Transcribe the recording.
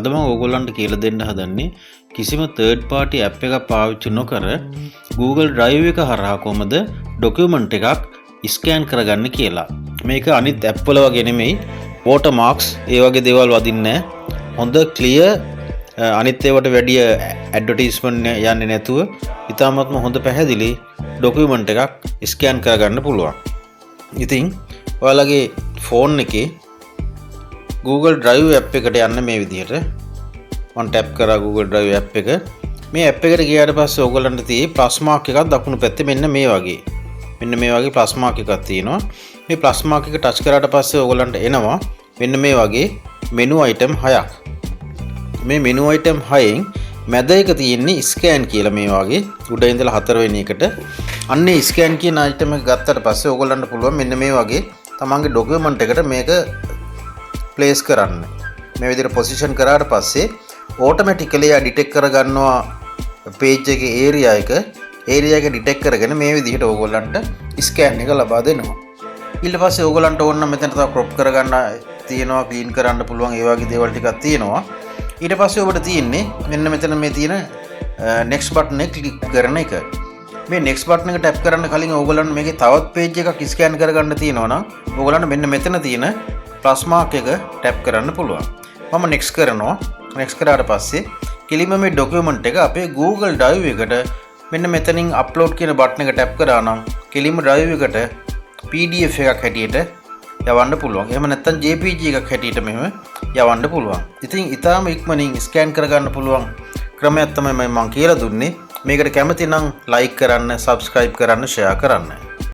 අද මම ඕගොල්ලන්ට කියලා දෙන්න හදන්නේ කිසිම third party app එකක් පාවිච්චි නොකර Google Drive එක හරහා කොහමද document එකක් scan කරගන්න කියලා. මේක අනිත් app වල වගේ නෙමෙයි watermarks ඒ වගේ දේවල් වදින්නේ නැහැ. හොඳ clear අනිත් ඒවාට වැඩිය advertisement යන්නේ නැතුව ඉතාමත්ම හොඳ පැහැදිලි document එකක් scan කරගන්න පුළුවන්. ඉතින් ඔයාලගේ phone එකේ Google Drive app එකට යන්න මේ විදිහට මම ටැප් කරා Google Drive app එක. මේ app එකට ගියාට පස්සේ ඕගොල්ලන්ට තියෙයි plus mark එකක් දකුණු පැත්තේ මෙන්න මේ වගේ. මෙන්න මේ වගේ plus mark එකක් තියෙනවා. මේ plus mark එක ටච් කරාට පස්සේ ඕගොල්ලන්ට එනවා මෙන්න මේ වගේ menu item 6ක්. මේ menu item 6න් මැද එක තියෙන්නේ scan කියලා මේ වගේ උඩ ඉඳලා 4 වෙනි එකට. අන්නේ scan කියන item එක ගත්තට පස්සේ ඕගොල්ලන්ට පුළුවන් මෙන්න මේ වගේ තමන්ගේ document එකට මේක ප්ලේස් කරන්න. මේ විදිහට පොසිෂන් කරාට පස්සේ ඔටෝමැටිකලි ආ ඩිටෙක්ට් කරගන්නවා page එකේ area එක ඩිටෙක්ට් කරගෙන මේ විදිහට ඕගොල්ලන්ට ස්කෑන් එක ලබා දෙනවා. ඊට පස්සේ ඕගොල්ලන්ට ඕන නම් මෙතන තව crop කරගන්න තියෙනවා, clean කරන්න පුළුවන් ඒ වගේ දේවල් ටිකක් තියෙනවා. ඊට පස්සේ ඔබට තියෙන්නේ මෙන්න මෙතන මේ තියෙන next button එක click කරන එක. මේ next button එක tap කරන්න කලින් ඕගොල්ලන්ට මේකේ තවත් page එකක් scan කරගන්න තියෙනවා නම් ඕගොල්ලන්ට මෙන්න මෙතන තියෙන plus mark එක tap කරන්න පුළුවන්. මම next කරනවා. next කරාට පස්සේ කෙලින්ම මේ document එක අපේ Google Drive එකට මෙන්න මෙතනින් upload කියන button එක tap කරා නම් කෙලින්ම drive එකට PDF එකක් හැටියට යවන්න පුළුවන්. එහෙම නැත්නම් JPG එකක් හැටියට මෙහෙම යවන්න පුළුවන්. ඉතින් ඊටාම ඉක්මනින් scan කරගන්න පුළුවන් ක්‍රමයක් තමයි මම කියලා දුන්නේ. මේකට කැමති නම් like කරන්න, subscribe කරන්න, share කරන්න.